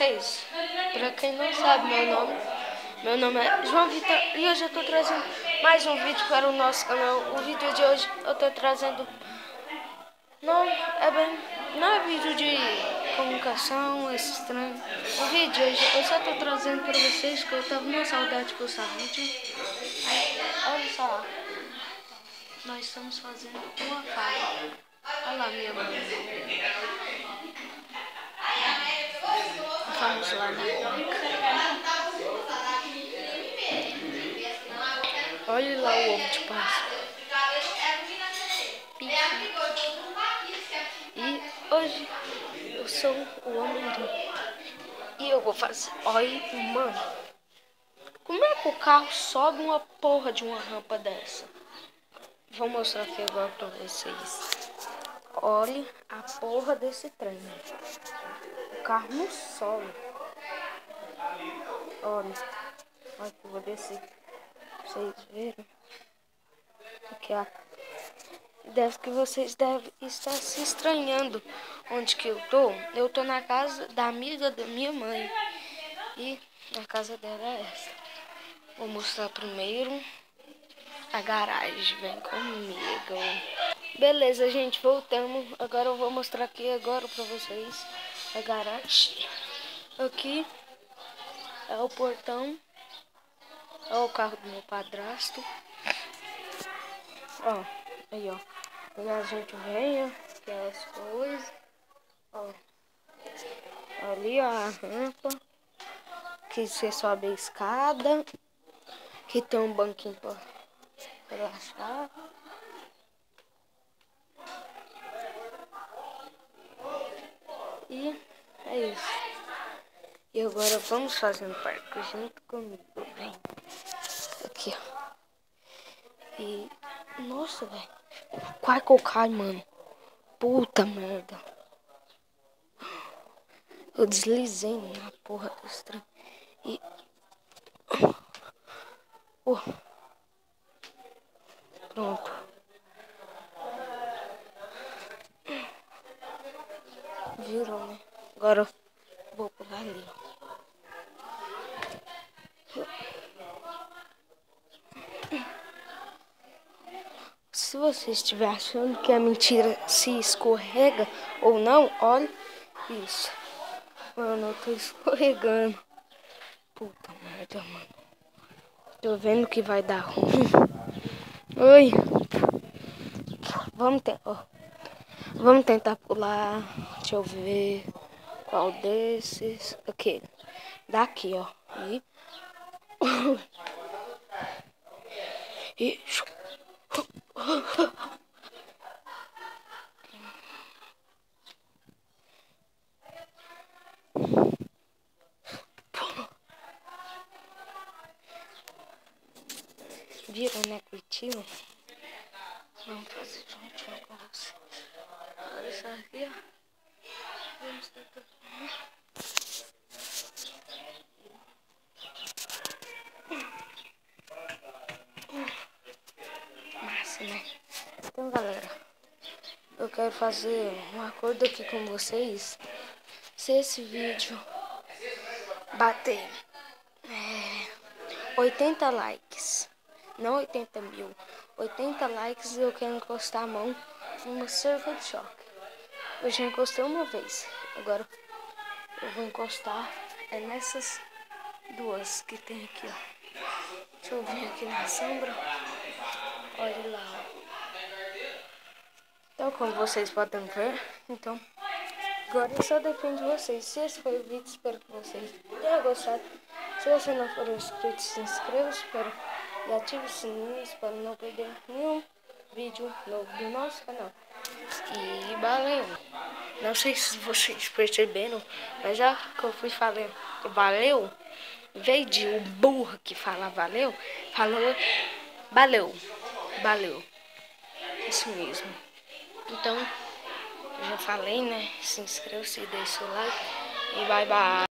vocês, pra quem não sabe meu nome é João Vitor e hoje eu tô trazendo mais um vídeo para o nosso canal. O vídeo de hoje eu tô trazendo, não é vídeo de comunicação, esse estranho. O vídeo de hoje eu só tô trazendo para vocês que eu tava numa saudade por saúde. Olha só, nós estamos fazendo uma fala. Olha lá minha mãe. Vamos lá na cueca. Olha lá o ovo de Páscoa. E hoje eu sou o amendoim. E eu vou fazer. Olha, mano. Como é que o carro sobe uma porra de uma rampa dessa? Vou mostrar aqui agora pra vocês. Olha a porra desse trem. O carro não sobe. Olha que eu vou descer. Pra vocês verem. Aqui, ó. Deve que vocês devem estar se estranhando onde que eu tô. Eu tô na casa da amiga da minha mãe. E a casa dela é essa. Vou mostrar primeiro a garagem. Vem comigo. Beleza, gente, voltamos. Agora eu vou mostrar aqui agora pra vocês a garagem. Aqui é o portão. Olha o carro do meu padrasto. Ó, aí, ó. E a gente vem, ó, aquelas coisas. Ó. Ali, ó, a rampa. Que você sobe a escada. Que tem um banquinho pra relaxar. E é isso. E agora vamos fazendo parque junto comigo, vem. Aqui, ó. E... nossa, velho. Quase que eu caio, mano. Puta merda. Eu deslizei na porra desse trem. E... pronto. Virou, né? Agora eu vou pular ali. Se você estiver achando que a mentira se escorrega ou não, olha isso. Mano, eu tô escorregando. Puta merda, mano. Tô vendo que vai dar ruim. Oi. Vamos tentar pular. Deixa eu ver qual desses. Ok. Daqui, ó. E... viram, né, Curitiba? Vamos fazer juntinho com vocês. Olha isso aqui, ó. Vamos tentar. Massa, né? Então, galera, eu quero fazer um acordo aqui com vocês. Se esse vídeo bater 80 likes, não 80 mil, 80 likes, eu quero encostar a mão numa cerca de choque. Eu já encostei uma vez, agora eu vou encostar nessas duas que tem aqui, ó. Deixa eu vir aqui na sombra. Olha lá, ó. Então, como vocês podem ver, então, agora só depende de vocês. Se esse foi o vídeo, espero que vocês tenham gostado. Se você não for inscrito, se inscreva, espero, e ative o sininho para não perder nenhum vídeo novo do nosso canal. E valeu! Não sei se vocês perceberam, mas já que eu fui falando valeu, em vez de o burro que fala valeu, falou valeu, valeu. Isso mesmo. Então, eu já falei, né? Se inscreva, se deixa o like e bye bye.